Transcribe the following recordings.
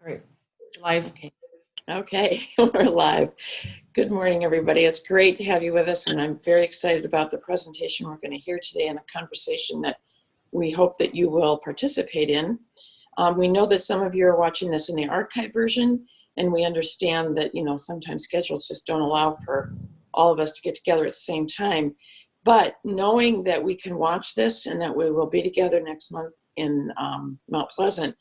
All right, live. Okay. Okay, we're live. Good morning, everybody. It's great to have you with us, and I'm very excited about the presentation we're going to hear today and a conversation that we hope that you will participate in. We know that some of you are watching this in the archive version, and we understand that, sometimes schedules just don't allow for all of us to get together at the same time. But knowing that we can watch this and that we will be together next month in Mount Pleasant,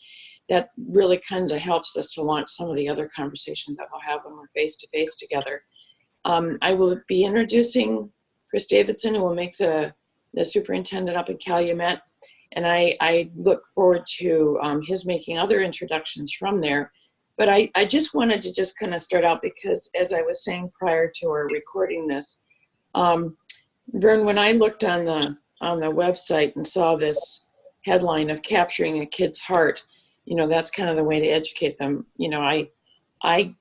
that really kind of helps us to launch some of the other conversations that we'll have when we're face-to-face together. I will be introducing Chris Davidson, who will make the superintendent up in Calumet. And I look forward to his making other introductions from there. But I just wanted to just kind of start out because, as I was saying prior to our recording this, Vern, when I looked on the website and saw this headline of capturing a kid's heart, that's kind of the way to educate them. I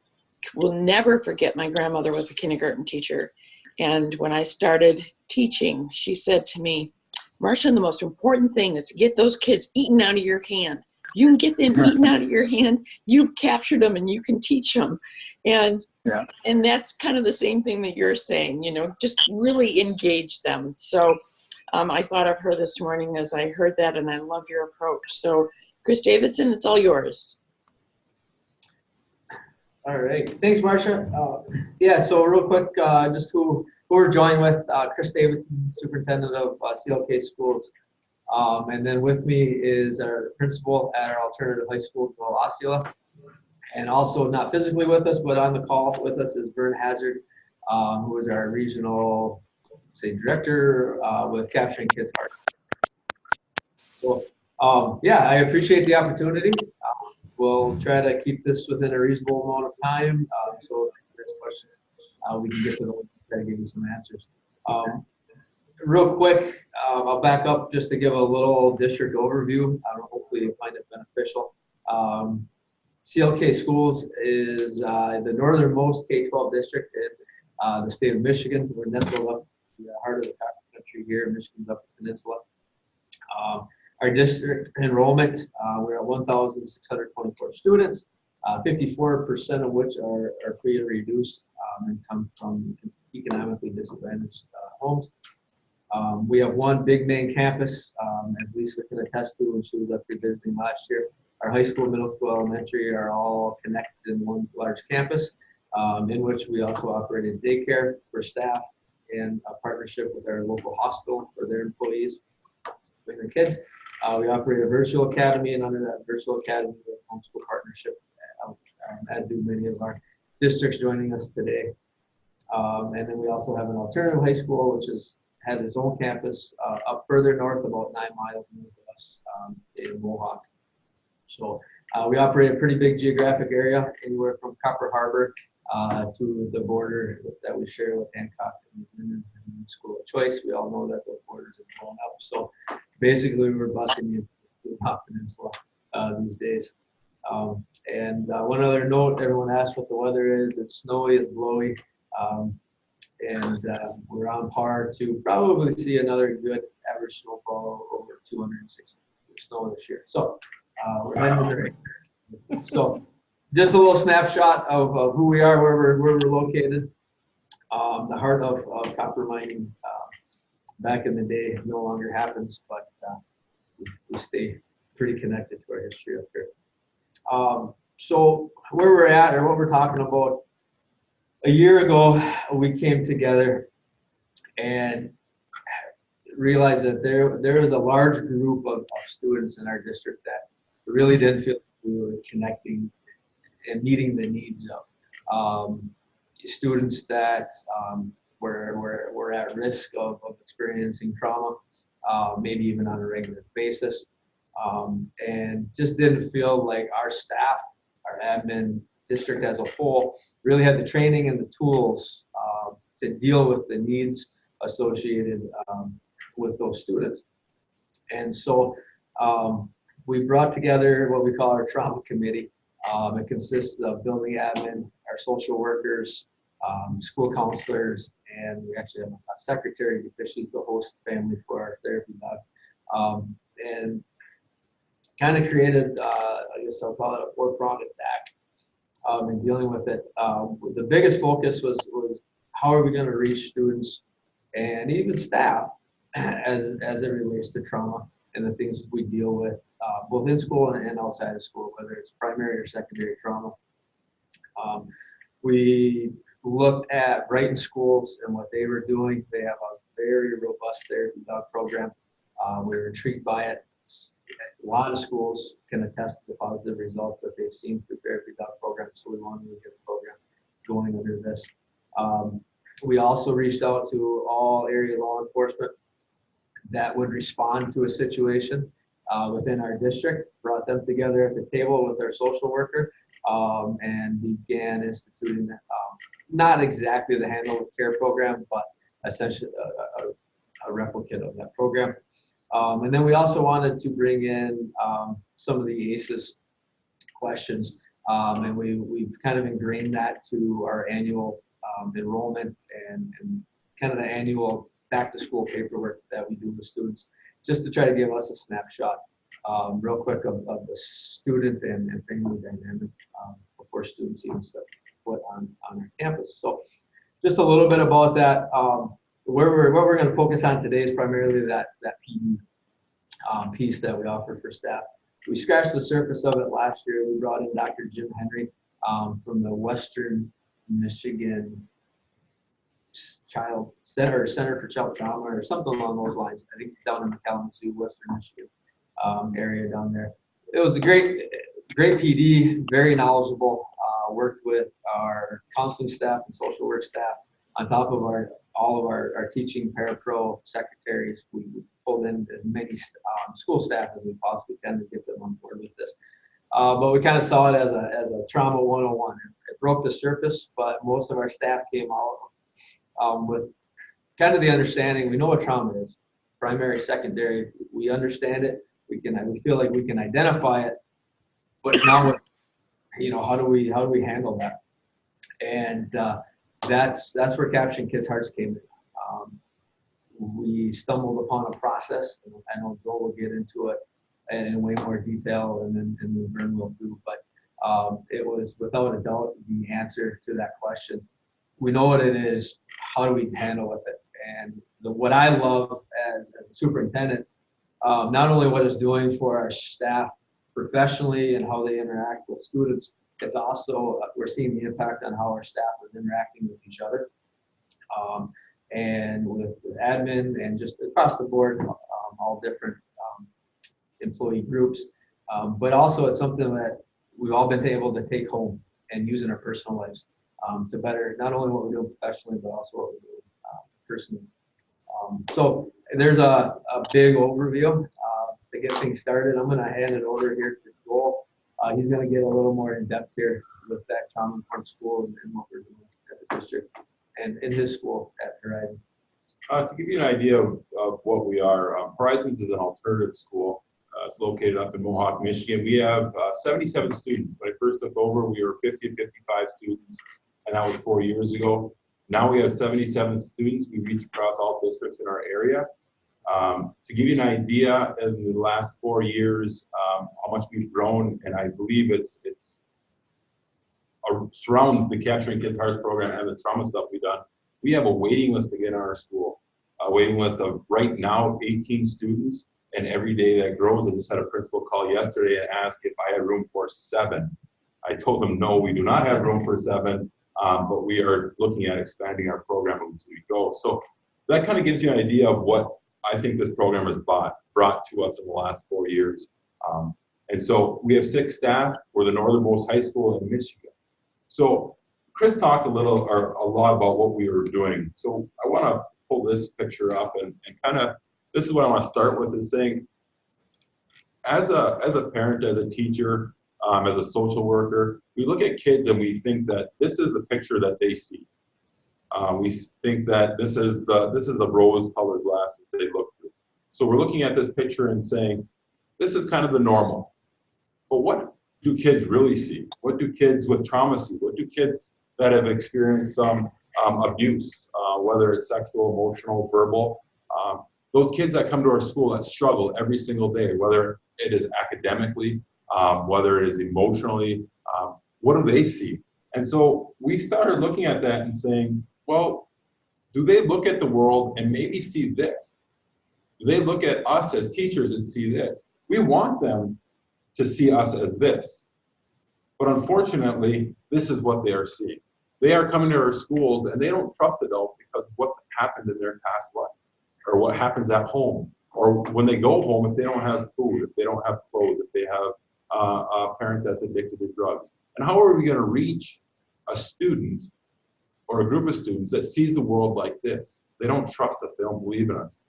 will never forget my grandmother was a kindergarten teacher. And when I started teaching, she said to me, Marcia, the most important thing is to get those kids eaten out of your hand. You can get them eaten out of your hand, you've captured them and you can teach them. And that's kind of the same thing that you're saying, just really engage them. So I thought of her this morning as I heard that, and I love your approach. So Chris Davidson, it's all yours. All right, thanks, Marcia. So real quick, just who we're joined with, Chris Davidson, superintendent of CLK schools. And then with me is our principal at our alternative high school, Joel Osceola. And also not physically with us, but on the call with us is Vern Hazard, who is our regional, director with Capturing Kids' Heart. So, I appreciate the opportunity. We'll try to keep this within a reasonable amount of time. So if there's questions, we can get to those and give you some answers. Real quick, I'll back up just to give a little district overview. Hopefully you'll find it beneficial. CLK Schools is the northernmost K-12 district in the state of Michigan. We're nestled up in the heart of the country here. Michigan's up the peninsula. Our district enrollment, we're at 1,624 students, 54% of which are free and reduced and come from economically disadvantaged homes. We have one big main campus, as Lisa can attest to when she was up here visiting last year. Our high school, middle school, elementary are all connected in one large campus, in which we also operated daycare for staff and a partnership with our local hospital for their employees and their kids. We operate a virtual academy, and under that virtual academy, we have a homeschool partnership, as do many of our districts joining us today. And then we also have an alternative high school, which has its own campus up further north, about 9 miles north of us, in Mohawk. So we operate a pretty big geographic area, anywhere from Copper Harbor to the border that we share with Hancock and School of Choice. We all know that those borders are blown up. So basically, we're busting into the top peninsula these days. And one other note, everyone asks what the weather is. It's snowy, it's blowy. And we're on par to probably see another good average snowfall over 260 snow this year. So we're heading in the right direction. So just a little snapshot of who we are, where we're located. The heart of copper mining back in the day no longer happens, but we stay pretty connected to our history up here. So where we're at, or what we're talking about, a year ago we came together and realized that there was a large group of students in our district that really didn't feel we were connecting and meeting the needs of students that were at risk of experiencing trauma, maybe even on a regular basis, and just didn't feel like our staff, our admin, district as a whole, really had the training and the tools to deal with the needs associated with those students. And so we brought together what we call our trauma committee. It consists of building admin, our social workers, school counselors, and we actually have a secretary because she's the host family for our therapy dog. And kind of created, I guess I'll call it a four-pronged attack in dealing with it. The biggest focus was how are we going to reach students and even staff as it relates to trauma and the things we deal with both in school and outside of school, whether it's primary or secondary trauma. We looked at Brighton schools and what they were doing. They have a very robust therapy dog program. We were intrigued by it. A lot of schools can attest to the positive results that they've seen through therapy dog programs, so we wanted to get a program going under this. We also reached out to all area law enforcement that would respond to a situation within our district, brought them together at the table with our social worker, and began instituting not exactly the handle of care program, but essentially a replicate of that program. And then we also wanted to bring in some of the ACEs questions, and we've kind of ingrained that to our annual enrollment and kind of the annual back to school paperwork that we do with students, just to try to give us a snapshot real quick of the student and family dynamic before students even step foot on our campus. So just a little bit about that. What we're going to focus on today is primarily that PD piece that we offer for staff. We scratched the surface of it last year. We brought in Dr. Jim Henry from the Western Michigan Center for Child Trauma or something along those lines. I think it's down in the Kalamazoo, Western Michigan area down there. It was a great PD, very knowledgeable. Worked with our counseling staff and social work staff on top of all of our teaching parapro secretaries. We pulled in as many school staff as we possibly can to get them on board with this. But we kind of saw it as a trauma 101. It broke the surface, but most of our staff came out with kind of the understanding. We know what trauma is, primary, secondary. We understand it. We feel like we can identify it. But now, how do we handle that? And that's where Capturing Kids' Hearts came in. We stumbled upon a process. I know Joel will get into it in way more detail, and then Vern will too. But it was without a doubt the answer to that question. We know what it is. How do we handle with it? And what I love as a superintendent, not only what it's doing for our staff professionally and how they interact with students, it's also we're seeing the impact on how our staff is interacting with each other, and with admin and just across the board, all different employee groups. But also it's something that we've all been able to take home and use in our personal lives to better not only what we're doing professionally, but also what we're doing personally. So there's a big overview to get things started. I'm going to hand it over here to Joel. He's going to get a little more in depth here with that trauma-informed school and what we're doing as a district and in his school at Horizons. To give you an idea of what we are, Horizons is an alternative school. It's located up in Mohawk, Michigan. We have 77 students. When I first took over, we were 50 to 55 students, and that was 4 years ago. Now we have 77 students. We reach across all districts in our area. To give you an idea, in the last 4 years, how much we've grown, and I believe it's surrounds the Capturing Kids' Hearts program and the trauma stuff we've done. We have a waiting list to get in our school, a waiting list of right now 18 students, and every day that grows. I just had a principal call yesterday and ask if I had room for 7. I told them no, we do not have room for 7, but we are looking at expanding our program as we go. So that kind of gives you an idea of what I think this program has brought to us in the last 4 years. And so we have 6 staff. We're the northernmost high school in Michigan. So Chris talked a lot about what we were doing. So I want to pull this picture up and kind of, this is what I want to start with, is saying, as a parent, as a teacher, as a social worker, we look at kids and we think that this is the picture that they see. We think that this is the rose-colored glasses they look through. So we're looking at this picture and saying, this is kind of the normal. But what do kids really see? What do kids with trauma see? What do kids that have experienced some abuse, whether it's sexual, emotional, verbal, Those kids that come to our school that struggle every single day, whether it is academically, whether it is emotionally, what do they see? And so we started looking at that and saying, well, do they look at the world and maybe see this? Do they look at us as teachers and see this? We want them to see us as this. But unfortunately, this is what they are seeing. They are coming to our schools and they don't trust adults because of what happened in their past life, or what happens at home, or when they go home, if they don't have food, if they don't have clothes, if they have a parent that's addicted to drugs. And how are we going to reach a student or a group of students that sees the world like this? They don't trust us, they don't believe in us.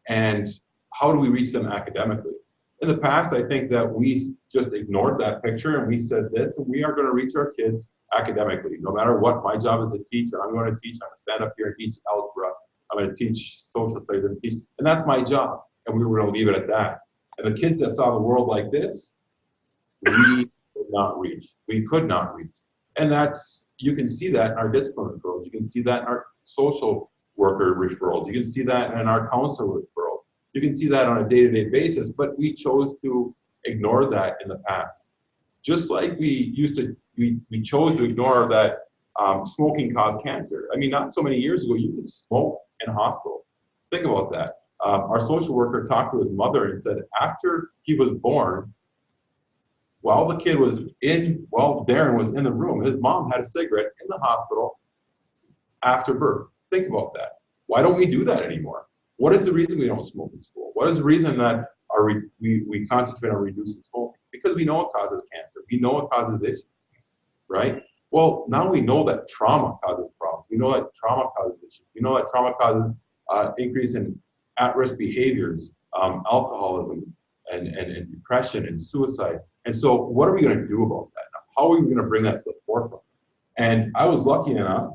And how do we reach them academically? In the past, I think that we just ignored that picture and we said this, and we are going to reach our kids academically. No matter what, my job is to teach, and I'm going to teach. I'm going to stand up here and teach algebra. I'm going to teach social studies and that's my job. And we were going to leave it at that. And the kids that saw the world like this, we could not reach. We could not reach. And you can see that in our discipline referrals. You can see that in our social worker referrals. You can see that in our counselor referrals. You can see that on a day-to-day basis, but we chose to ignore that in the past. Just like we chose to ignore that smoking caused cancer. I mean, not so many years ago, you could smoke in hospitals. Think about that. Our social worker talked to his mother and said after he was born, while Darren was in the room, his mom had a cigarette in the hospital after birth. Think about that. Why don't we do that anymore? What is the reason we don't smoke in school? What is the reason that we concentrate on reducing smoking? Because we know it causes cancer. We know it causes issues, right? Well, now we know that trauma causes problems. We know that trauma causes issues. We know that trauma causes increase in at-risk behaviors, alcoholism, and depression and suicide. And so what are we going to do about that? How are we going to bring that to the forefront? And I was lucky enough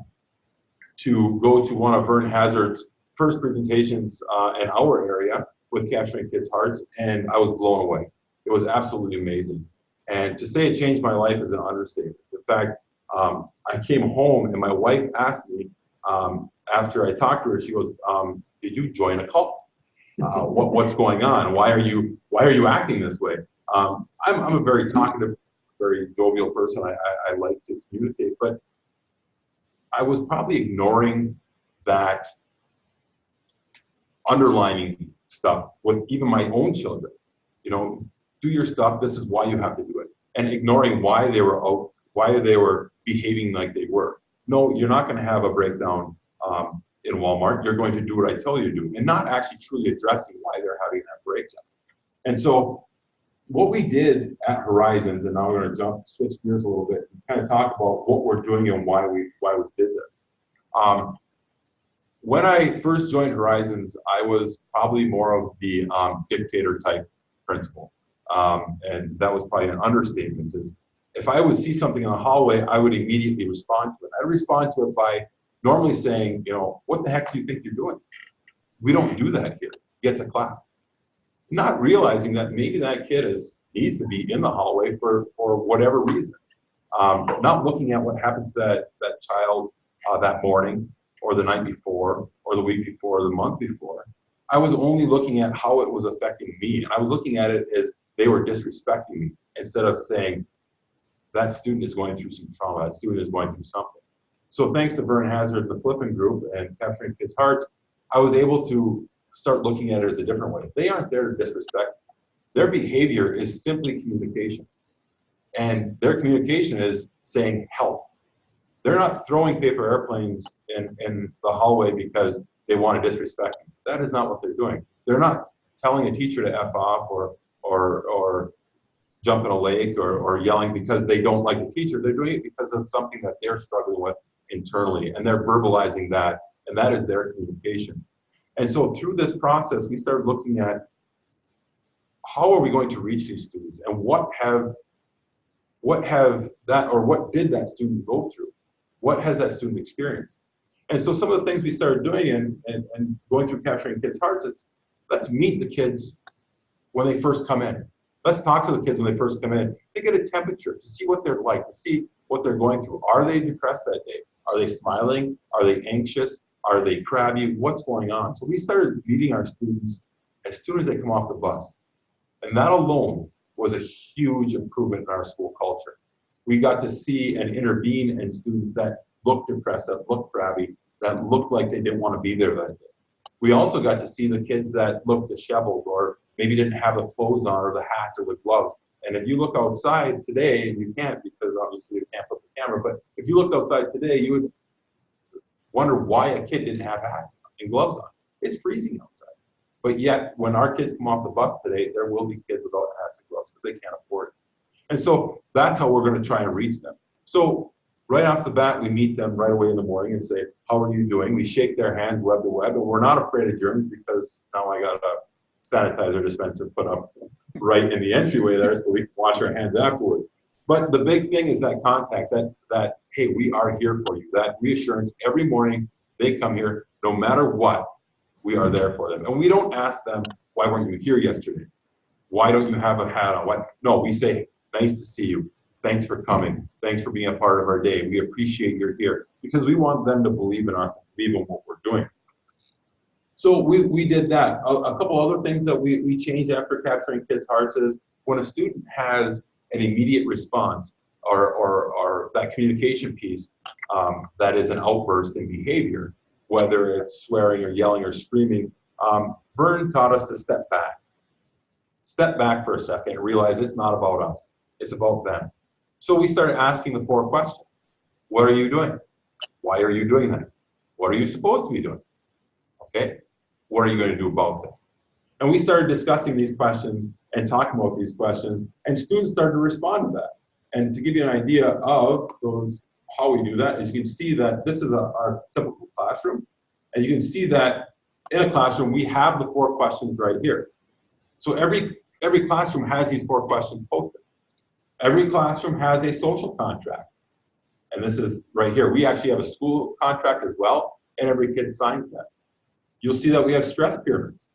to go to one of Vern Hazard's first presentations in our area with Capturing Kids' Hearts, and I was blown away. It was absolutely amazing. And to say it changed my life is an understatement. In fact, I came home and my wife asked me, after I talked to her, she goes, did you join a cult? What's going on? Why are you acting this way? I'm a very talkative, very jovial person. I like to communicate, but I was probably ignoring that underlining stuff with even my own children. You know, do your stuff. This is why you have to do it, and ignoring why they were behaving like they were. No, you're not going to have a breakdown in Walmart. You're going to do what I tell you to do, and not actually truly addressing why they're having that breakdown. And so what we did at Horizons, and now we're going to switch gears a little bit and kind of talk about what we're doing and why we did this. When I first joined Horizons, I was probably more of the dictator type principal. And that was probably an understatement. Is if I would see something in the hallway, I would immediately respond to it. I'd respond to it by normally saying, you know, what the heck do you think you're doing? We don't do that here. Get to class. Not realizing that maybe that kid needs to be in the hallway for whatever reason. Not looking at what happened to that child that morning, or the night before, or the week before, or the month before. I was only looking at how it was affecting me. And I was looking at it as they were disrespecting me, instead of saying, that student is going through some trauma, that student is going through something. So thanks to Vern Hazard, the Flippin' Group, and Capturing Kids' Hearts, I was able to start looking at it as a different way. They aren't there to disrespect. Their behavior is simply communication. And their communication is saying help. They're not throwing paper airplanes in the hallway because they want to disrespect me. That is not what they're doing. They're not telling a teacher to F off or jump in a lake or yelling because they don't like the teacher. They're doing it because of something that they're struggling with internally, and they're verbalizing that, and that is their communication. And so through this process, we started looking at how are we going to reach these students, and what did that student go through? What has that student experienced? And so some of the things we started doing and going through Capturing Kids' Hearts is, let's meet the kids when they first come in. Let's talk to the kids when they first come in. They get a temperature to see what they're like, to see what they're going through. Are they depressed that day? Are they smiling? Are they anxious? Are they crabby? What's going on? So we started meeting our students as soon as they come off the bus. And that alone was a huge improvement in our school culture. We got to see and intervene in students that looked depressed, that looked crabby, that looked like they didn't want to be there that day. We also got to see the kids that looked disheveled or maybe didn't have the clothes on or the hat or the gloves. And if you look outside today, and you can't because obviously you can't put the camera, but if you looked outside today, you would wonder why a kid didn't have a hat and gloves on. It's freezing outside. But yet, when our kids come off the bus today, there will be kids without hats and gloves because they can't afford it. And so that's how we're going to try and reach them. So right off the bat, we meet them right away in the morning and say, how are you doing? We shake their hands web to web, and we're not afraid of germs because now I got a sanitizer dispenser put up right in the entryway there so we can wash our hands afterwards. But the big thing is that contact, that hey, we are here for you, that reassurance every morning they come here, no matter what, we are there for them. And we don't ask them, why weren't you here yesterday? Why don't you have a hat on? What? No, we say, nice to see you. Thanks for coming. Thanks for being a part of our day. We appreciate you're here because we want them to believe in us and believe in what we're doing. So we did that. A couple other things that we changed after capturing kids' hearts is when a student has an immediate response or that communication piece that is an outburst in behavior, whether it's swearing or yelling or screaming, Vern taught us to step back. Step back for a second and realize it's not about us. It's about them. So we started asking the 4 questions. What are you doing? Why are you doing that? What are you supposed to be doing? Okay. What are you going to do about that? And we started discussing these questions and talking about these questions, and students started to respond to that. And to give you an idea of those, how we do that, is you can see that this is our typical classroom. And you can see that in a classroom, we have the 4 questions right here. So every classroom has these 4 questions posted. Every classroom has a social contract. And this is right here. We actually have a school contract as well, and every kid signs that. You'll see that we have stress pyramids.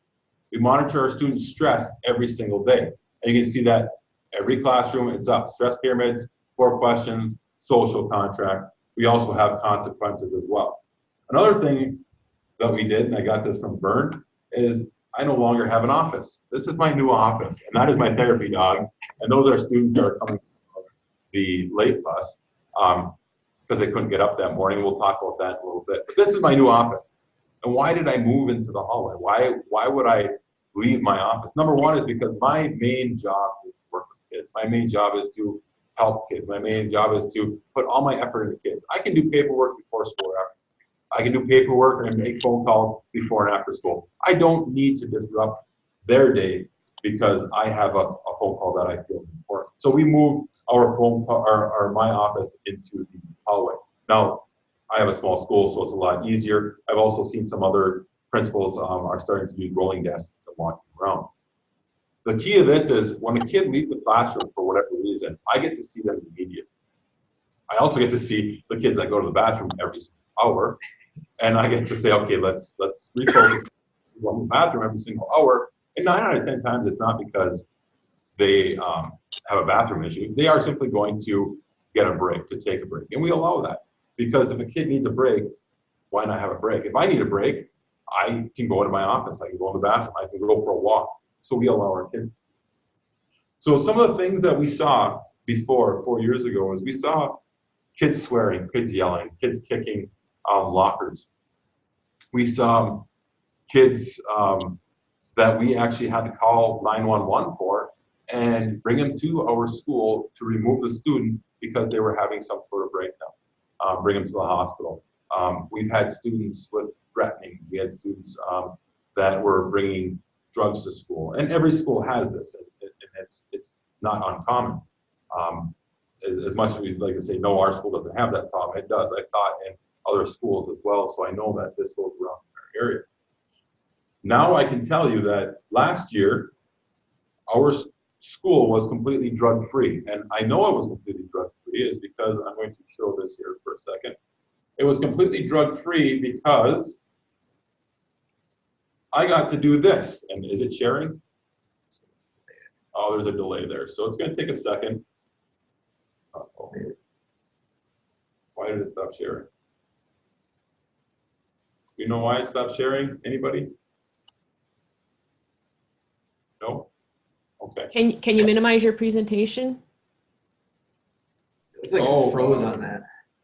We monitor our students' stress every single day. And you can see that every classroom, it's up. Stress pyramids, 4 questions, social contract. We also have consequences as well. Another thing that we did, and I got this from Vern, is I no longer have an office. This is my new office, and that is my therapy dog. And those are students that are coming from the late bus because they couldn't get up that morning. We'll talk about that in a little bit. But this is my new office. And why did I move into the hallway? Why would I leave my office? Number one is because my main job is to work with kids. My main job is to help kids. My main job is to put all my effort into kids. I can do paperwork before school or after. I can do paperwork and make phone calls before and after school. I don't need to disrupt their day because I have a phone call that I feel is important. So we moved my office into the hallway. Now, I have a small school, so it's a lot easier. I've also seen some other principals are starting to do rolling desks and walking around. The key to this is when a kid leaves the classroom for whatever reason, I get to see them immediately. I also get to see the kids that go to the bathroom every single hour, and I get to say, okay, let's refocus. Go to the bathroom every single hour, and 9 out of 10 times it's not because they have a bathroom issue. They are simply going to get a break, to take a break, and we allow that. Because if a kid needs a break, why not have a break? If I need a break, I can go into my office. I can go in the bathroom. I can go for a walk. So we allow our kids. So some of the things that we saw before, 4 years ago, is we saw kids swearing, kids yelling, kids kicking lockers. We saw kids that we actually had to call 911 for and bring them to our school to remove the student because they were having some sort of breakdown. Bring them to the hospital. We've had students with threatening. We had students that were bringing drugs to school, and every school has this, and it's not uncommon. As much as we'd like to say, no, our school doesn't have that problem, it does. I taught in other schools as well, so I know that this goes around in our area. Now I can tell you that last year, our school was completely drug-free, and I know it was completely drug-free is because I'm going to show this here for a second. It was completely drug-free because I got to do this. And is it sharing? Oh, there's a delay there, so it's going to take a second. Why did it stop sharing? you know why I stopped sharing? Anybody? No? Okay. Can you minimize your presentation? It's like it froze on that.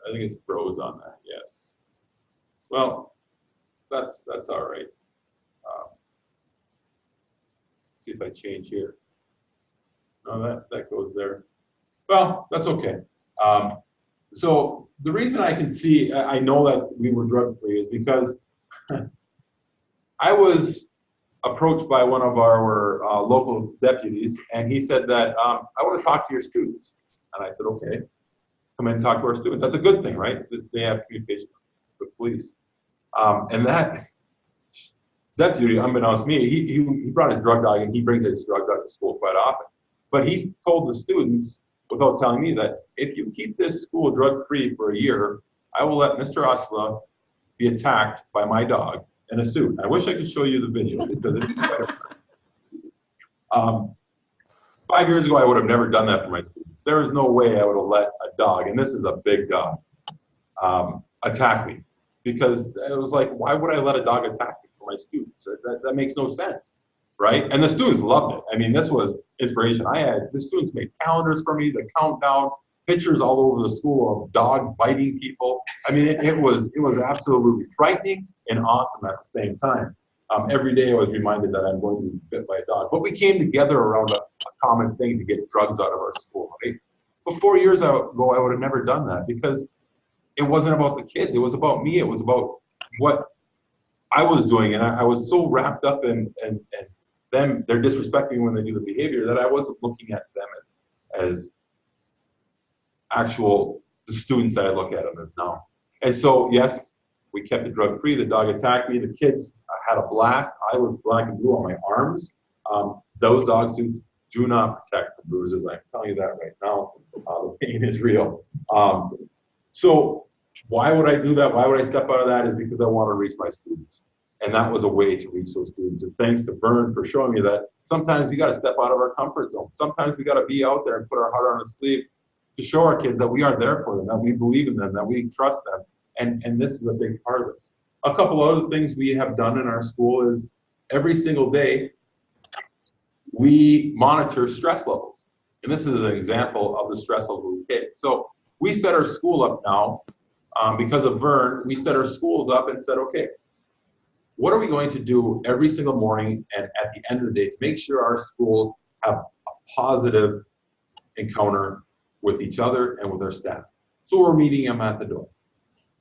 I think it's froze on that, yes. Well, that's all right. See if I change here. No, that goes there. Well, that's okay. So the reason I can see, I know that we were drug-free is because I was approached by one of our local deputies, and he said that, I want to talk to your students. And I said, okay, come in and talk to our students. That's a good thing, right? That they have communication with police. And that deputy, unbeknownst to me, he brought his drug dog, and he brings his drug dog to school quite often. But he told the students, without telling me, that if you keep this school drug-free for a year, I will let Mr. Osla be attacked by my dog in a suit. I wish I could show you the video because it's quite a 5 years ago, I would have never done that for my students. There is no way I would have let a dog, and this is a big dog, attack me. Because it was like, why would I let a dog attack me for my students? That makes no sense, right? And the students loved it. I mean, this was inspiration. The students made calendars for me, the countdown, pictures all over the school of dogs biting people. I mean, it was absolutely frightening and awesome at the same time. Every day I was reminded that I'm going to be bit by a dog. But we came together around a common thing to get drugs out of our school, right? But 4 years ago, I would have never done that because it wasn't about the kids. It was about me. It was about what I was doing. And I was so wrapped up in them, they're disrespecting when they do the behavior that I wasn't looking at them as actual the students that I look at them as now. And so, yes, we kept it drug-free. The dog attacked me. The kids had a blast. I was black and blue on my arms. Those dog suits do not protect the bruises. I'm telling you that right now. The pain is real. So why would I do that? Why would I step out of that? Is because I want to reach my students. And that was a way to reach those students. And thanks to Vern for showing me that sometimes we got to step out of our comfort zone. Sometimes we got to be out there and put our heart on the sleeve to show our kids that we are there for them, that we believe in them, that we trust them. And this is a big part of this. A couple other things we have done in our school is every single day, we monitor stress levels. And this is an example of the stress levels we take. So we set our school up now, because of Vern, we set our schools up and said, okay, what are we going to do every single morning and at the end of the day to make sure our schools have a positive encounter with each other and with our staff? So we're meeting them at the door.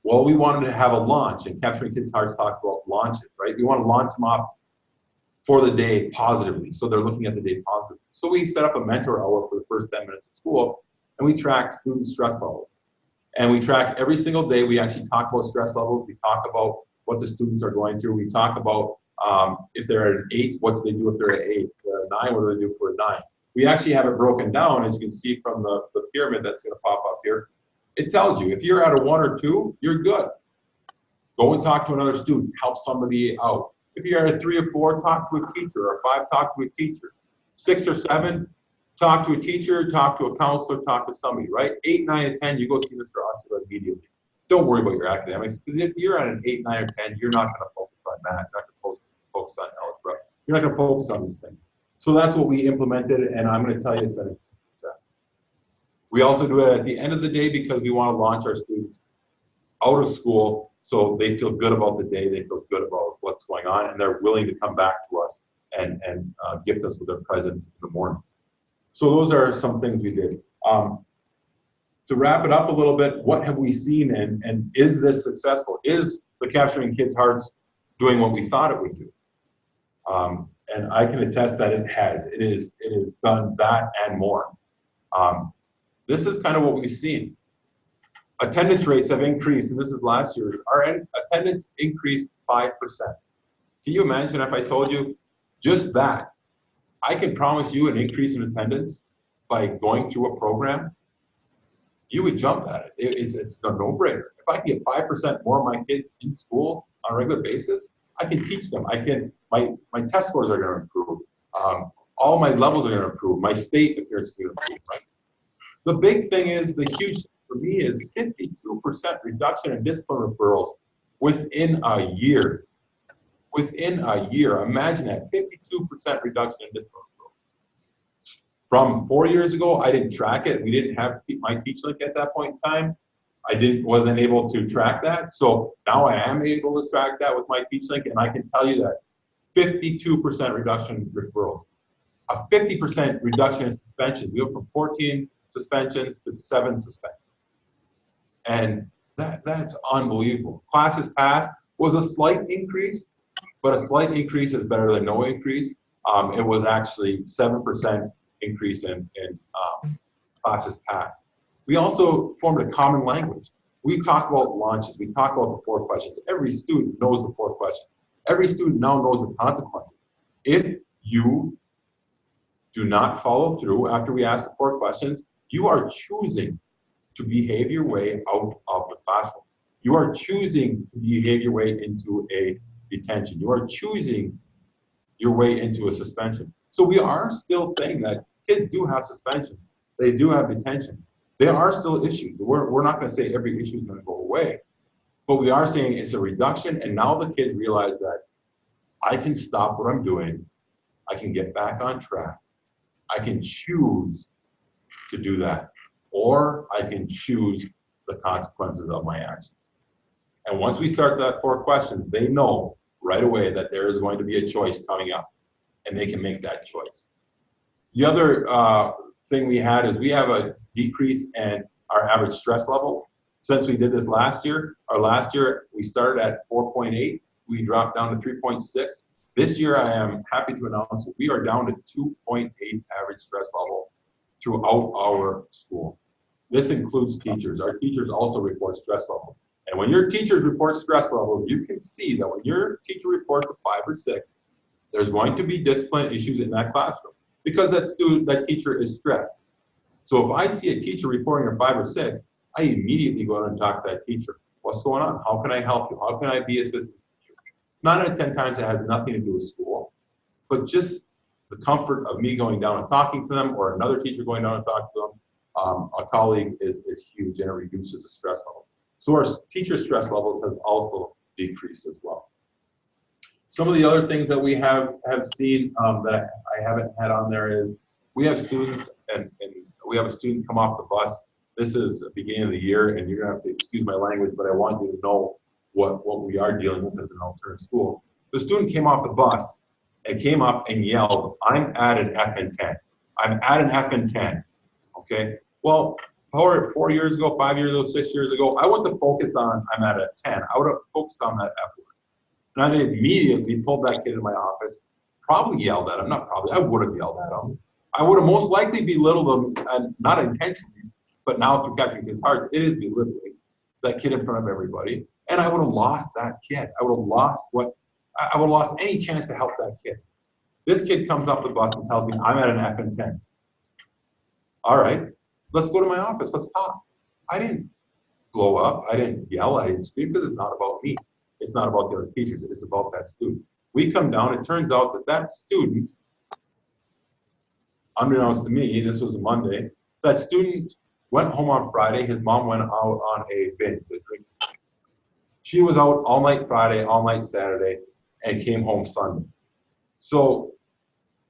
Well, we wanted to have a launch, and Capturing Kids' Hearts talks about launches, right? We want to launch them off for the day positively, so they're looking at the day positively. So we set up a mentor hour for the first 10 minutes of school, and we track student stress levels. And we track every single day. We actually talk about stress levels. We talk about what the students are going through. We talk about if they're at an 8, what do they do if they're at 8? If they're at a 9, what do they do for a 9? We actually have it broken down, as you can see from the pyramid that's going to pop up here. It tells you if you're at a 1 or 2, you're good. Go and talk to another student, help somebody out. If you're at a 3 or 4, talk to a teacher, or 5, talk to a teacher. 6 or 7, talk to a teacher, talk to a counselor, talk to somebody, right? 8, 9, and 10, you go see Mr. Oscar immediately. Don't worry about your academics, because if you're at an 8, 9, or 10, you're not going to focus on math, you're not going to focus on algebra, you're not going to focus on these things. So that's what we implemented, and I'm going to tell you it's been a success. We also do it at the end of the day because we want to launch our students out of school so they feel good about the day, they feel good about what's going on, and they're willing to come back to us and gift us with their presence in the morning. So those are some things we did. To wrap it up a little bit, what have we seen, and is this successful? Is the Capturing Kids' Hearts doing what we thought it would do? And I can attest that it has. It is done that and more. This is kind of what we've seen. Attendance rates have increased, and this is last year. Our attendance increased 5%. Can you imagine if I told you just that? I can promise you an increase in attendance by going through a program. You would jump at it. It's a no-brainer. If I can get 5% more of my kids in school on a regular basis, I can teach them. My test scores are going to improve. All my levels are going to improve. My state appearance is going to improve. Right? The big thing is, the huge thing for me is 52% reduction in discipline referrals within a year. Within a year, imagine that, 52% reduction in discipline growth. From 4 years ago, I didn't track it. We didn't have my TeachLink at that point in time. Wasn't able to track that. So now I am able to track that with my TeachLink, and I can tell you that 52% reduction in referrals, a 50% reduction in suspensions. We went from 14 suspensions to 7 suspensions. And that's unbelievable. Classes passed was a slight increase, but a slight increase is better than no increase. It was actually 7% increase in classes passed. We also formed a common language. We talk about launches. We talk about the 4 questions. Every student knows the 4 questions. Every student now knows the consequences. If you do not follow through after we ask the 4 questions, you are choosing to behave your way out of the classroom. You are choosing to behave your way into a detention. You are choosing your way into a suspension. So we are still saying that kids do have suspension. They do have detentions. There are still issues. We're not going to say every issue is going to go away, but we are saying it's a reduction, and now the kids realize that I can stop what I'm doing. I can get back on track. I can choose to do that, or I can choose the consequences of my action. And once we start that 4 questions, they know right away that there is going to be a choice coming up, and they can make that choice. The other thing we had is we have a decrease in our average stress level. Since we did this last year, we started at 4.8, we dropped down to 3.6. This year, I am happy to announce that we are down to 2.8 average stress level throughout our school. This includes teachers. Our teachers also report stress levels. And when your teachers report stress levels, you can see that when your teacher reports a 5 or 6, there's going to be discipline issues in that classroom because that teacher is stressed. So if I see a teacher reporting a 5 or 6, I immediately go out and talk to that teacher. What's going on? How can I help you? How can I be assistant to you? 9 out of 10 times it has nothing to do with school, but just the comfort of me going down and talking to them, or another teacher going down and talking to them, a colleague is huge, and it reduces the stress level. So our teacher stress levels have also decreased as well. Some of the other things that we have seen that I haven't had on there is we have students, and we have a student come off the bus. This is the beginning of the year, and you're gonna have to excuse my language, but I want you to know what we are dealing with as an alternate school. The student came off the bus and came up and yelled, "I'm at an F in 10. I'm at an F in 10." Okay. Well, 4 years ago, 5 years ago, 6 years ago, I wouldn't have focused on I'm at a 10. I would have focused on that F word. And I immediately pulled that kid in my office, probably yelled at him, not probably, I would have yelled at him. I would have most likely belittled him, and not intentionally, but now through Capturing Kids' Hearts, it is belittling that kid in front of everybody. And I would have lost that kid. I would have lost any chance to help that kid. This kid comes off the bus and tells me I'm at an F in 10. All right, let's go to my office, let's talk. I didn't blow up, I didn't yell, I didn't scream, because it's not about me. It's not about the other teachers, it's about that student. We come down, it turns out that student, unbeknownst to me, this was a Monday, that student went home on Friday, his mom went out on a binge, a drink. She was out all night Friday, all night Saturday, and came home Sunday. So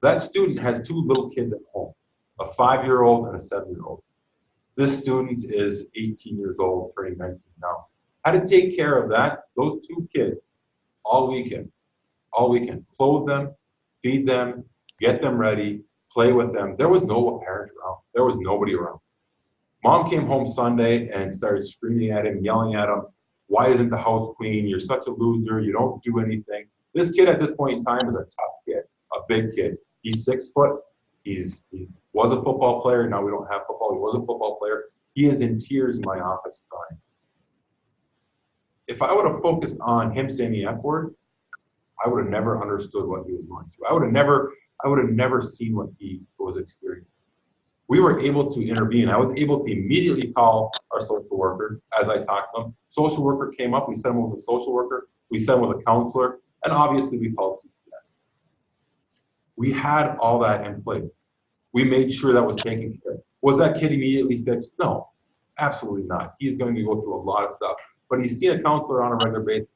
that student has 2 little kids at home, a 5-year-old and a 7-year-old. This student is 18 years old, turning 19 now. Had to take care of those 2 kids all weekend, clothe them, feed them, get them ready, play with them. There was no parent around. There was nobody around. Mom came home Sunday and started screaming at him, yelling at him, "Why isn't the house clean? You're such a loser. You don't do anything." This kid at this point in time is a tough kid, a big kid. He's 6 foot. He was a football player. Now we don't have football. He was a football player. He is in tears in my office crying. If I would have focused on him saying the F word, I would have never understood what he was going through. I would have never seen what he was experiencing. We were able to intervene. I was able to immediately call our social worker as I talked to him. Social worker came up. We sent him with a social worker. We sent him with a counselor. And obviously we called CPS. We had all that in place. We made sure that was taken care of. Was that kid immediately fixed? No, absolutely not. He's going to go through a lot of stuff. But he's seen a counselor on a regular basis.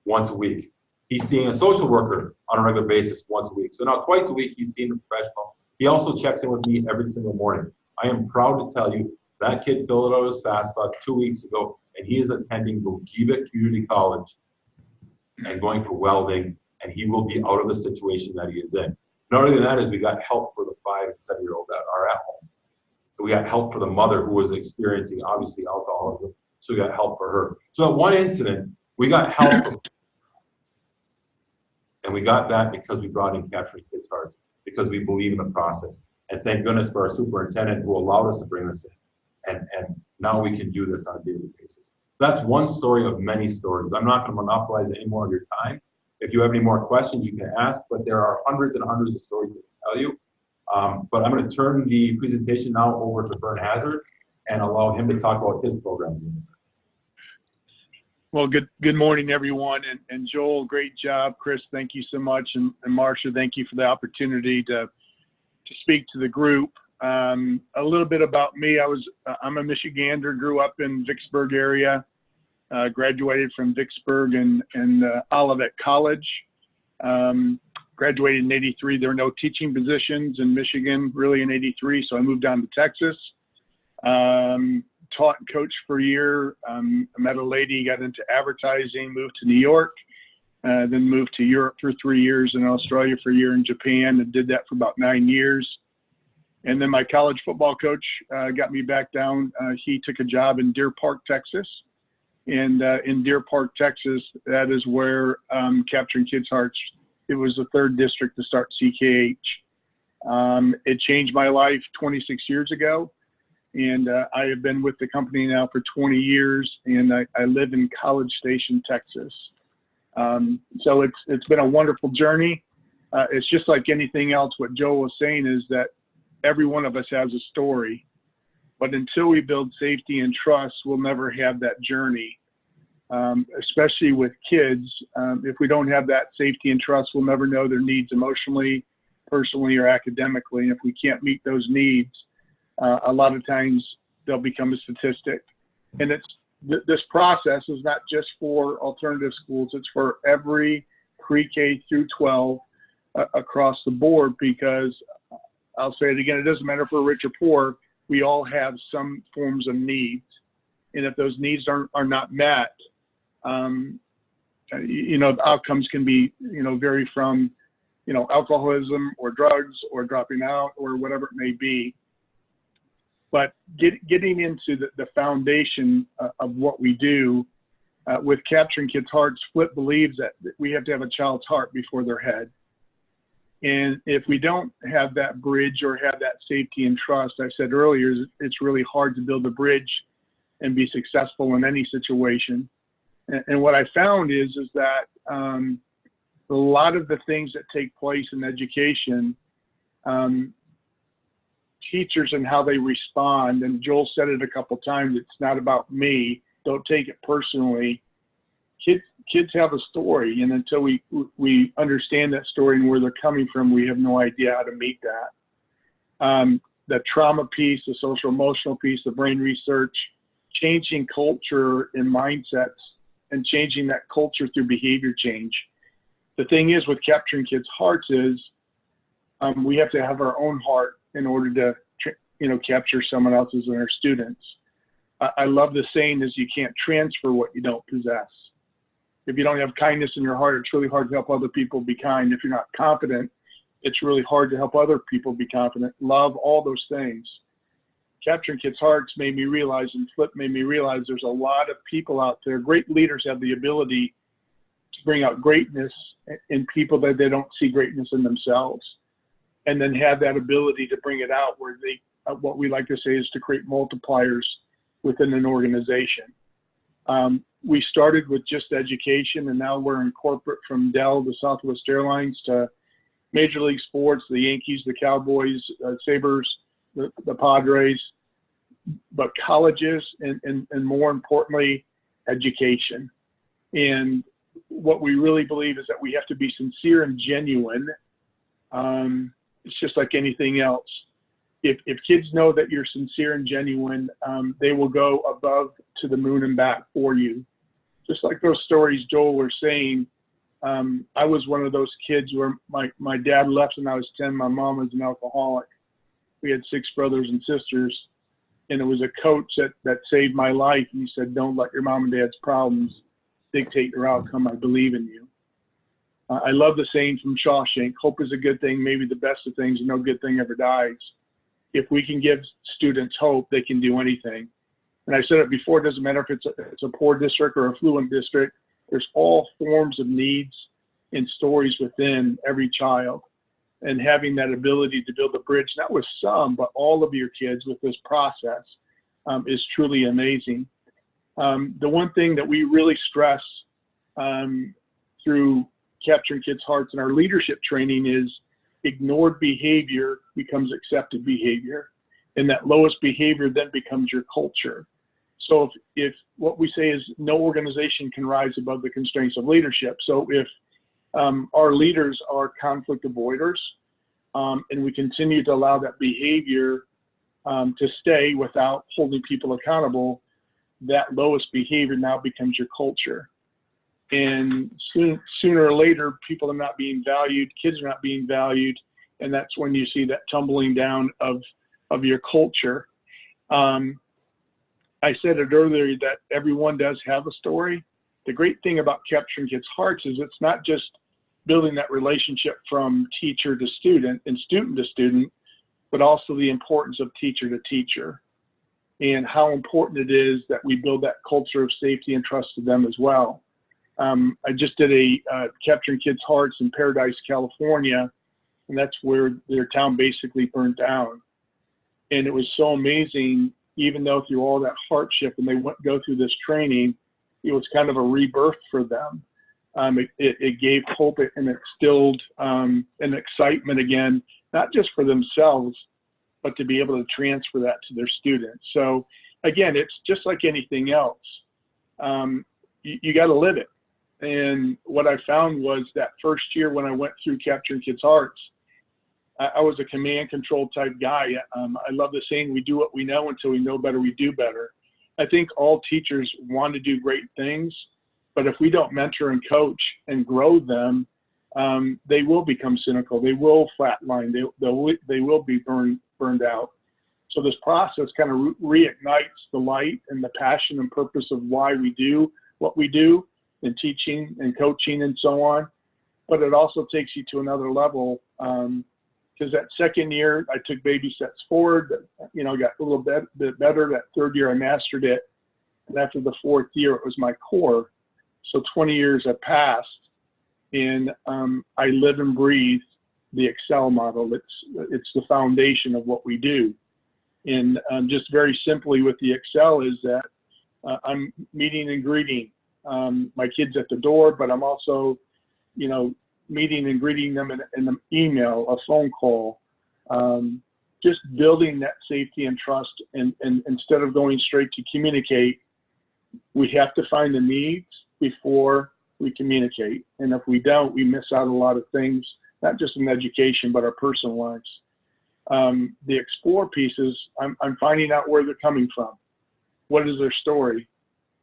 once a week. He's seeing a social worker on a regular basis once a week. So now twice a week, he's seeing a professional. He also checks in with me every single morning. I am proud to tell you that kid filled out his FAFSA 2 weeks ago, and he is attending Gogebic Community College and going for welding, and he will be out of the situation that he is in. Not only that is we got help for the 5 and 7-year-old that are at home. We got help for the mother who was experiencing, obviously, alcoholism. So we got help for her. So at one incident, we got help from, and we got that because we brought in Capturing Kids' Hearts, because we believe in the process. And thank goodness for our superintendent who allowed us to bring this in. And now we can do this on a daily basis. That's one story of many stories. I'm not going to monopolize any more of your time. If you have any more questions, you can ask, but there are hundreds and hundreds of stories to tell you. But I'm going to turn the presentation now over to Vern Hazard and allow him to talk about his program. Well, good morning, everyone. And Joel, great job. Chris, thank you so much. And Marcia, thank you for the opportunity to speak to the group. A little bit about me. I'm a Michigander, grew up in Vicksburg area, graduated from Vicksburg and Olivet College. Graduated in '83. There were no teaching positions in Michigan really in '83, so I moved down to Texas. Taught and coached for a year. I met a lady, got into advertising, moved to New York, then moved to Europe for 3 years, and Australia for a year, in Japan, and did that for about 9 years. And then my college football coach got me back down. He took a job in Deer Park, Texas. And in Deer Park, Texas, that is where Capturing Kids' Hearts, it was the 3rd district to start CKH. It changed my life 26 years ago. And I have been with the company now for 20 years, and I live in College Station, Texas. So it's been a wonderful journey. It's just like anything else. What Joel was saying is that every one of us has a story, but until we build safety and trust, we'll never have that journey. Especially with kids, if we don't have that safety and trust, we'll never know their needs emotionally, personally, or academically. And if we can't meet those needs, a lot of times they'll become a statistic. And this process is not just for alternative schools, it's for every pre-K through 12 across the board, because I'll say it again, it doesn't matter if we're rich or poor, we all have some forms of needs. And if those needs are not met, the outcomes can be, vary from, alcoholism or drugs or dropping out or whatever it may be. But getting into the foundation of what we do with Capturing Kids' Hearts, Flip believes that we have to have a child's heart before their head. And if we don't have that bridge or have that safety and trust, I said earlier, it's really hard to build a bridge and be successful in any situation. And what I found is that a lot of the things that take place in education, teachers and how they respond, and Joel said it a couple times, it's not about me, don't take it personally. Kids have a story, and until we understand that story and where they're coming from, we have no idea how to meet that. The trauma piece, the social emotional piece, the brain research, changing culture and mindsets, and changing that culture through behavior change. The thing is with Capturing Kids' Hearts is we have to have our own heart in order to capture someone else's and our students. I love the saying is you can't transfer what you don't possess. If you don't have kindness in your heart, it's really hard to help other people be kind. If you're not confident, it's really hard to help other people be confident. Love, all those things. Capturing Kids' Hearts made me realize, and Flip made me realize, there's a lot of people out there. Great leaders have the ability to bring out greatness in people that they don't see greatness in themselves, and then have that ability to bring it out where they, what we like to say is to create multipliers within an organization. We started with just education, and now we're in corporate, from Dell to Southwest Airlines to Major League Sports, the Yankees, the Cowboys, Sabres, the Padres, but colleges, and more importantly, education. And what we really believe is that we have to be sincere and genuine. It's just like anything else. If kids know that you're sincere and genuine, they will go above to the moon and back for you. just like those stories Joel were saying, I was one of those kids where my dad left when I was 10. My mom was an alcoholic. We had 6 brothers and sisters, and it was a coach that saved my life. And he said, "Don't let your mom and dad's problems dictate your outcome. I believe in you." I love the saying from Shawshank, "Hope is a good thing, maybe the best of things, and no good thing ever dies." If we can give students hope, they can do anything. And I said it before, it doesn't matter if it's a poor district or a affluent district. There's all forms of needs and stories within every child. And having that ability to build a bridge, not with some, but all of your kids with this process is truly amazing. The one thing that we really stress through Capturing Kids' Hearts in our leadership training is ignored behavior becomes accepted behavior. And that lowest behavior then becomes your culture. So if what we say is no organization can rise above the constraints of leadership. So if our leaders are conflict avoiders, and we continue to allow that behavior to stay without holding people accountable, that lowest behavior now becomes your culture. And sooner or later, people are not being valued, kids are not being valued, and that's when you see that tumbling down of your culture. I said it earlier that everyone does have a story. The great thing about Capturing Kids' Hearts is it's not just building that relationship from teacher to student and student to student, but also the importance of teacher to teacher and how important it is that we build that culture of safety and trust to them as well. I just did a Capturing Kids' Hearts in Paradise, California, and that's where their town basically burnt down. And it was so amazing, even though through all that hardship and they go through this training, it was kind of a rebirth for them. It gave hope and instilled an excitement again, not just for themselves, but to be able to transfer that to their students. So again, it's just like anything else. You got to live it. And what I found was that first year when I went through Capturing Kids' Hearts, I was a command control type guy. I love the saying, we do what we know until we know better, we do better. I think all teachers want to do great things, but if we don't mentor and coach and grow them, they will become cynical. They will flatline. They will be burned out. So this process kind of reignites the light and the passion and purpose of why we do what we do in teaching and coaching and so on. But it also takes you to another level. Because that second year, I took baby steps forward, got a little bit better. That third year, I mastered it. And after the fourth year, it was my core. So 20 years have passed, and I live and breathe the Excel model. It's the foundation of what we do. And just very simply with the Excel is that I'm meeting and greeting my kids at the door, but I'm also, meeting and greeting them in an email, a phone call, just building that safety and trust. And instead of going straight to communicate, we have to find the needs before we communicate. And if we don't, we miss out a lot of things, not just in education, but our personal lives. The explore pieces, I'm finding out where they're coming from. What is their story?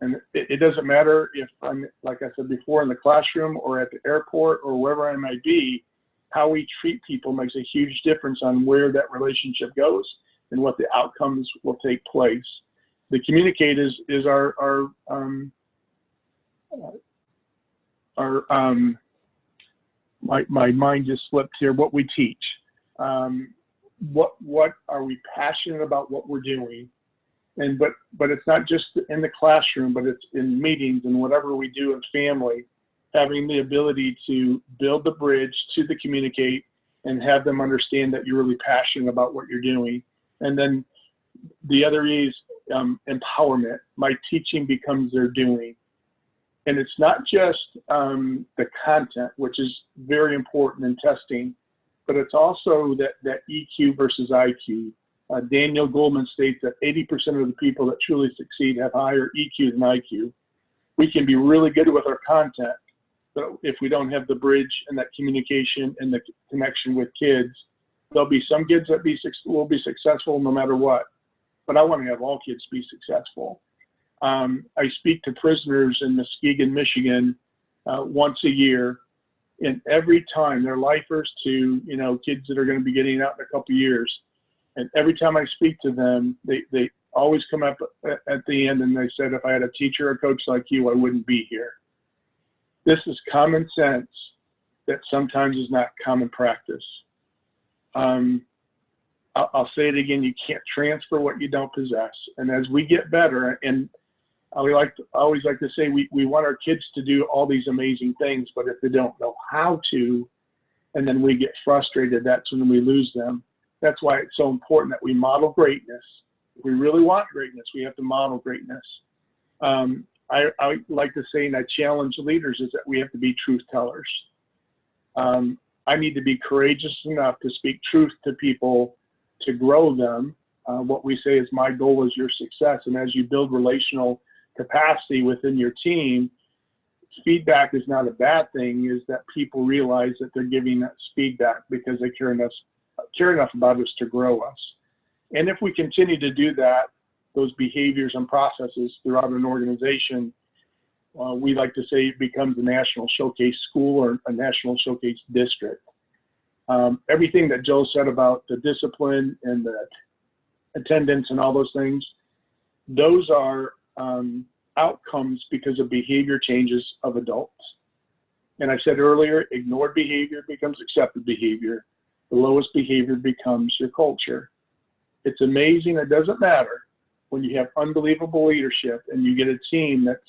And it doesn't matter if I'm, like I said before, in the classroom or at the airport or wherever I might be, how we treat people makes a huge difference on where that relationship goes and what the outcomes will take place. The communicate is our my mind just slipped here, what we teach. What are we passionate about what we're doing? And but it's not just in the classroom, but it's in meetings and whatever we do in family, having the ability to build the bridge to the communicate and have them understand that you're really passionate about what you're doing. And then the other is empowerment. My teaching becomes their doing. And it's not just the content, which is very important in testing, but it's also that EQ versus IQ. Daniel Goleman states that 80% of the people that truly succeed have higher EQ than IQ. We can be really good with our content, but if we don't have the bridge and that communication and the connection with kids, there'll be some kids that will be successful no matter what. But I want to have all kids be successful. I speak to prisoners in Muskegon, Michigan, once a year, and every time they're lifers to, you know, kids that are going to be getting out in a couple of years. And every time I speak to them, they always come up at the end and they said, if I had a teacher or coach like you, I wouldn't be here. This is common sense that sometimes is not common practice. I'll say it again, you can't transfer what you don't possess. And as we get better, and I always like to say, we want our kids to do all these amazing things, but if they don't know how to, and then we get frustrated, that's when we lose them. That's why it's so important that we model greatness. If we really want greatness, we have to model greatness. I like to say, and I challenge leaders, is that we have to be truth tellers. I need to be courageous enough to speak truth to people to grow them. What we say is, my goal is your success. And as you build relational capacity within your team, feedback is not a bad thing, is that people realize that they're giving us feedback because they care enough about us to grow us. And if we continue to do that, those behaviors and processes throughout an organization, we like to say it becomes a national showcase school or a national showcase district. Everything that Joe said about the discipline and the attendance and all those things, those are outcomes because of behavior changes of adults. And I said earlier, ignored behavior becomes accepted behavior. The lowest behavior becomes your culture. It's amazing. It doesn't matter when you have unbelievable leadership and you get a team that's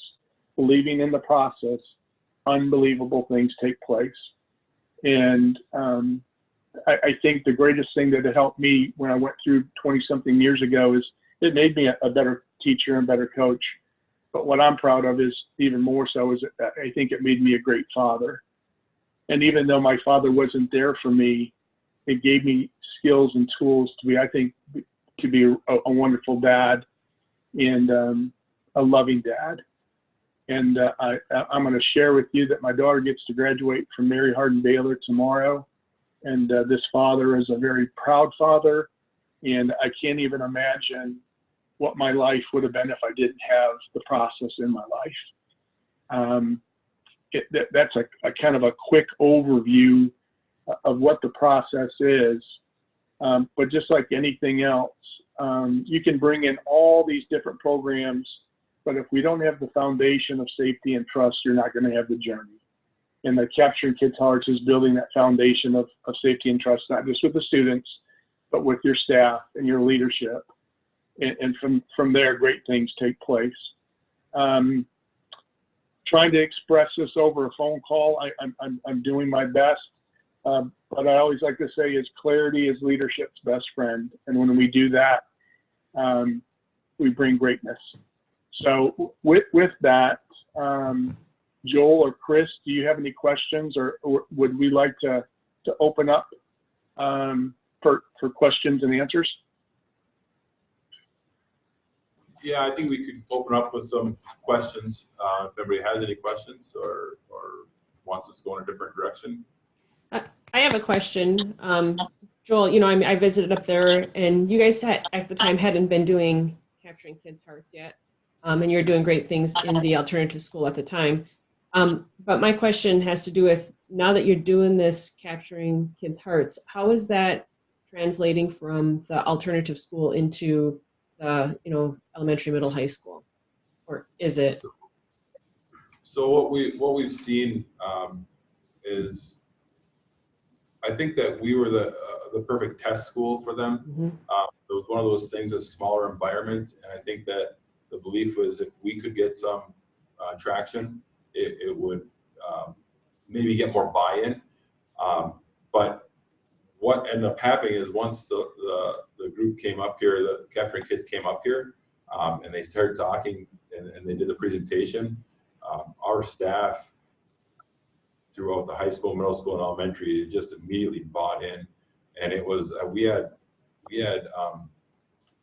believing in the process, unbelievable things take place. And I think the greatest thing that helped me when I went through 20-something years ago is it made me a better teacher and better coach. But what I'm proud of is even more so is I think it made me a great father. And even though my father wasn't there for me, it gave me skills and tools to be, I think, to be a wonderful dad and a loving dad. And I'm going to share with you that my daughter gets to graduate from Mary Hardin Baylor tomorrow. And this father is a very proud father. And I can't even imagine what my life would have been if I didn't have the process in my life. That's a kind of a quick overview of what the process is. But just like anything else, you can bring in all these different programs, but if we don't have the foundation of safety and trust, you're not going to have the journey. And the Capturing Kids' Hearts is building that foundation of safety and trust, not just with the students, but with your staff and your leadership. And from there, great things take place. Trying to express this over a phone call, I'm doing my best. But I always like to say is clarity is leadership's best friend. And when we do that, we bring greatness. So with that, Joel or Chris, do you have any questions, or would we like to open up for questions and answers? Yeah, I think we could open up with some questions if everybody has any questions or wants us to go in a different direction. I have a question. Joel, you know, I visited up there, and you guys at the time hadn't been doing Capturing Kids' Hearts yet, and you're doing great things in the alternative school at the time. But my question has to do with, now that you're doing this Capturing Kids' Hearts, how is that translating from the alternative school into the, you know, elementary, middle, high school, or is it? So what we've seen is, I think that we were the perfect test school for them. Mm-hmm. It was one of those things, a smaller environment, and I think that the belief was if we could get some traction, it would maybe get more buy-in. But what ended up happening is once the group came up here, the Capturing Kids came up here, and they started talking and they did the presentation, our staff throughout the high school, middle school, and elementary just immediately bought in. And it was, we had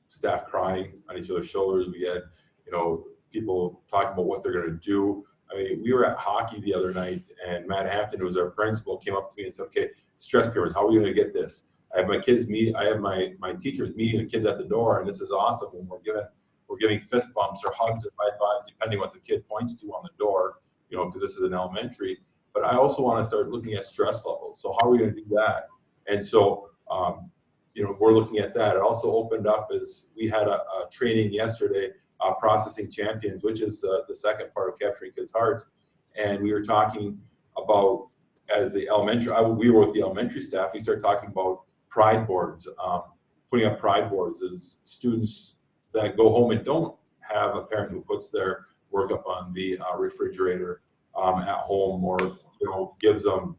staff crying on each other's shoulders. We had, you know, people talking about what they're going to do. I mean, we were at hockey the other night, and Matt Hampton, who was our principal, came up to me and said, "Okay, stress pyramids, how are we going to get this? I have my kids meet. I have my teachers meeting the kids at the door, and this is awesome. When we're giving fist bumps or hugs or high lives, depending what the kid points to on the door, you know, because this is an elementary. But I also want to start looking at stress levels. So how are we going to do that? And so, you know, we're looking at that. It also opened up as we had a training yesterday, Processing Champions, which is the second part of Capturing Kids' Hearts. And we were talking about, as the elementary, we were with the elementary staff, we started talking about pride boards, putting up pride boards as students that go home and don't have a parent who puts their work up on the refrigerator at home, or, you know, gives them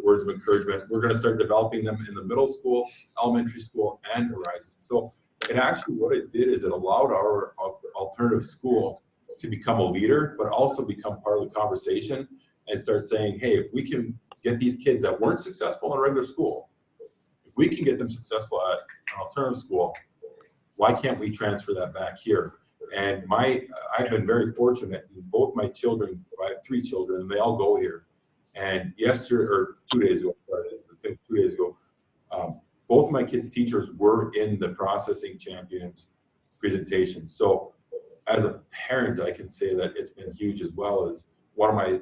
words of encouragement. We're going to start developing them in the middle school, elementary school, and Horizon. So it actually, what it did is it allowed our alternative school to become a leader, but also become part of the conversation and start saying, hey, if we can get these kids that weren't successful in regular school, if we can get them successful at an alternative school, why can't we transfer that back here? And I've been very fortunate in both my children. I have 3 children, and they all go here. And yesterday, or 2 days ago, I think 2 days ago, both my kids' teachers were in the Processing Champions presentation. So as a parent, I can say that it's been huge, as well as one of my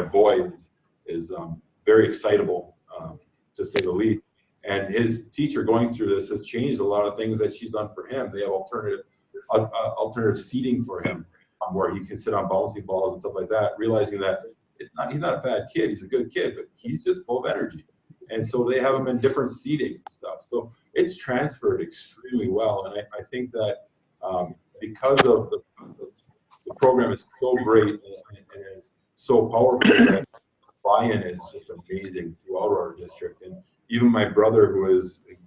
boys is very excitable, to say the least. And his teacher going through this has changed a lot of things that she's done for him. They have alternative seating for him, where he can sit on bouncing balls and stuff like that, realizing that he's not a bad kid, he's a good kid, but he's just full of energy. And so they have him in different seating and stuff. So it's transferred extremely well. And I think that because of the program is so great and is so powerful, that buy-in is just amazing throughout our district. And even my brother, who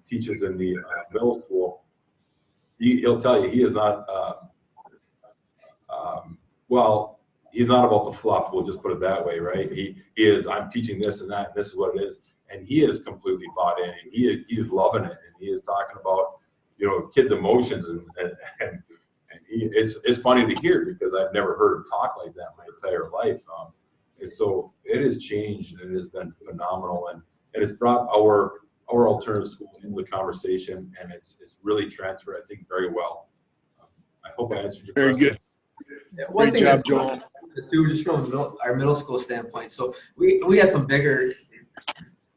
teaches in the middle school, he'll tell you he is not, well, he's not about the fluff, we'll just put it that way, right? He is, I'm teaching this and that, and this is what it is. And he is completely bought in, and he's loving it. And he is talking about, you know, kids' emotions, and it's funny to hear, because I've never heard him talk like that my entire life. And so it has changed, and it has been phenomenal, and it's brought our alternative school into the conversation, and it's really transferred, I think, very well. I hope I answered your question. Very good. Yeah, one Great thing job, Joel. too, just from our middle school standpoint. So we had some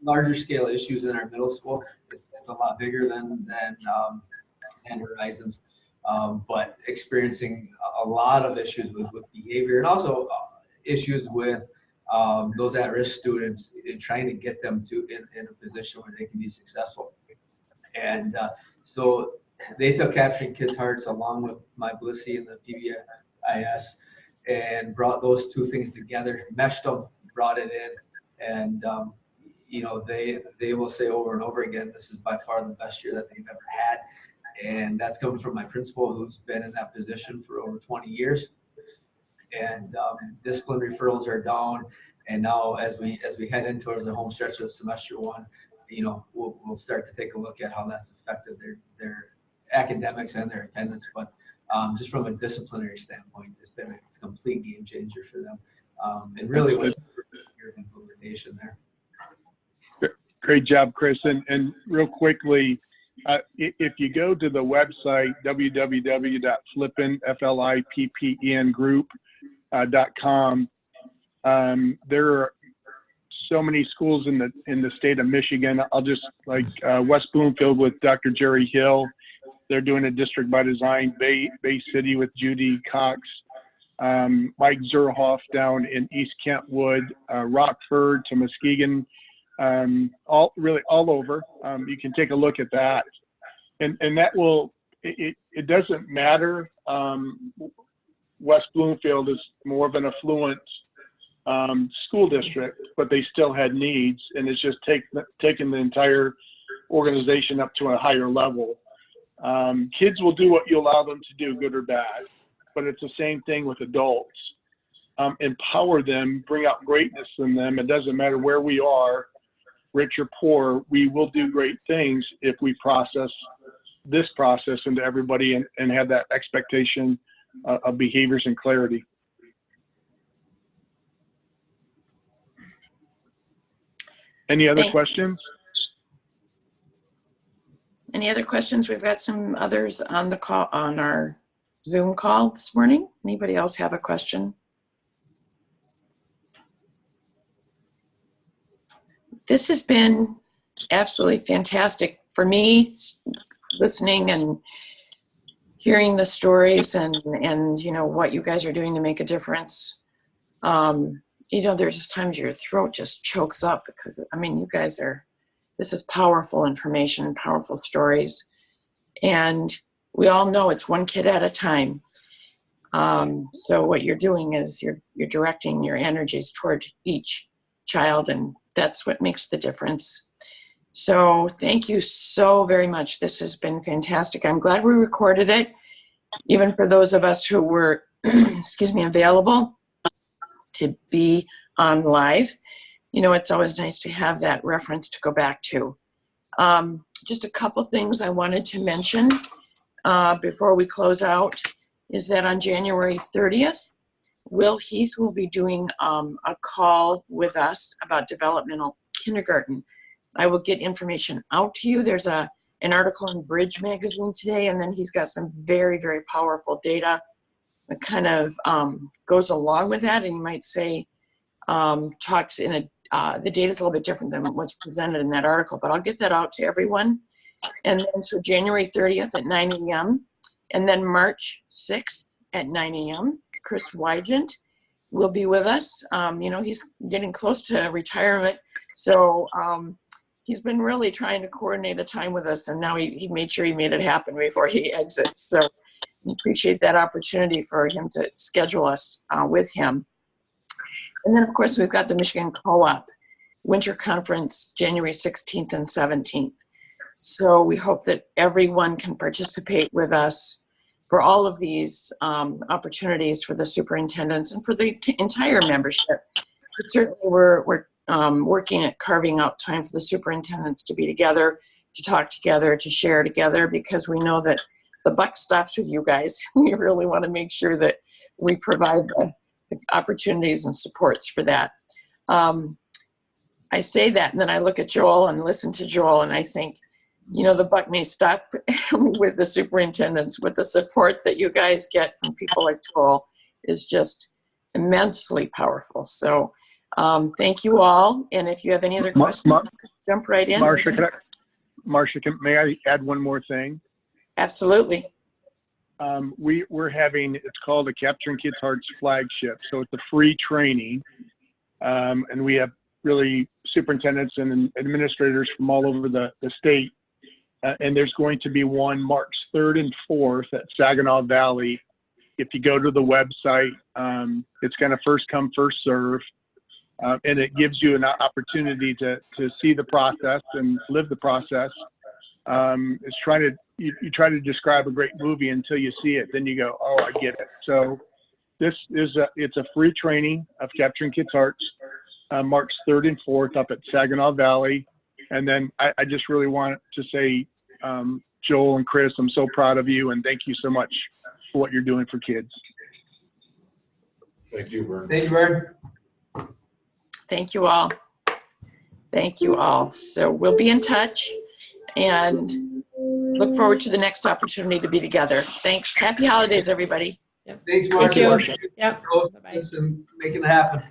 larger scale issues in our middle school. It's a lot bigger than Horizons, but experiencing a lot of issues with behavior, and also issues with those at-risk students, in trying to get them in a position where they can be successful. And so they took Capturing Kids' Hearts along with my Blissey and the PBIS, and brought those 2 things together, meshed them, brought it in, and you know, they will say over and over again, this is by far the best year that they've ever had. And that's coming from my principal, who's been in that position for over 20 years. And discipline referrals are down. And now as we head in towards the home stretch of semester 1, you know, we'll start to take a look at how that's affected their academics and their attendance. But just from a disciplinary standpoint, it's been a complete game changer for them. And really was your implementation there. Great job, Chris. And real quickly, if you go to the website, www.flippengroup.com, there are so many schools in the state of Michigan. I'll just, like West Bloomfield with Dr. Jerry Hill, they're doing a district by design. Bay City with Judy Cox, Mike Zerhoff down in East Kentwood, Rockford to Muskegon, all over. You can take a look at that, and that will, it doesn't matter. West Bloomfield is more of an affluent school district, but they still had needs, and it's just taking the entire organization up to a higher level. Kids will do what you allow them to do, good or bad, but it's the same thing with adults. Empower them, bring out greatness in them. It doesn't matter where we are, rich or poor, we will do great things if we process this process into everybody and have that expectation of behaviors and clarity. Any other questions? Any other questions? We've got some others on the call, on our Zoom call this morning. Anybody else have a question? This has been absolutely fantastic for me, listening and hearing the stories and what you guys are doing to make a difference. There's just times your throat just chokes up because, you guys this is powerful information, powerful stories. And we all know it's one kid at a time. So what you're doing is you're directing your energies toward each child, and that's what makes the difference. So thank you so very much. This has been fantastic. I'm glad we recorded it, even for those of us who were, available to be on live. It's always nice to have that reference to go back to. Just a couple things I wanted to mention before we close out is that on January 30th, Will Heath will be doing a call with us about developmental kindergarten. I will get information out to you. There's an article in Bridge magazine today, and then he's got some very, very powerful data that kind of goes along with that, and you might say talks in the data is a little bit different than what's presented in that article, but I'll get that out to everyone. And then so January 30th at 9 a.m. and then March 6th at 9 a.m. Chris Wygant will be with us. He's getting close to retirement, so he's been really trying to coordinate a time with us, and now he made sure he made it happen before he exits. So we appreciate that opportunity for him to schedule us with him. And then, of course, we've got the Michigan Co-op Winter Conference, January 16th and 17th. So we hope that everyone can participate with us for all of these opportunities for the superintendents and for the entire membership. But certainly we're working at carving out time for the superintendents to be together, to talk together, to share together, because we know that the buck stops with you guys. We really want to make sure that we provide the opportunities and supports for that. I say that, and then I look at Joel and listen to Joel, and I think, the buck may stop with the superintendents, but the support that you guys get from people like Joel is just immensely powerful. So thank you all. And if you have any other questions, jump right in. Marcia, may I add one more thing? Absolutely. We're having, it's called the Capturing Kids' Hearts flagship. So it's a free training. And we have really superintendents and administrators from all over the state. And there's going to be one March 3rd and 4th at Saginaw Valley. If you go to the website, it's kind of first come, first serve. And it gives you an opportunity to see the process and live the process. It's you try to describe a great movie until you see it, then you go, oh, I get it. So it's a free training of Capturing Kids' Hearts, March 3rd and 4th up at Saginaw Valley. And then I just really want to say, Joel and Chris, I'm so proud of you, and thank you so much for what you're doing for kids. Thank you, Vern. Thank you, Vern. Thank you all. Thank you all. So we'll be in touch and look forward to the next opportunity to be together. Thanks. Happy holidays, everybody. Thanks, Marcia. Thank you. Yep. And making it happen.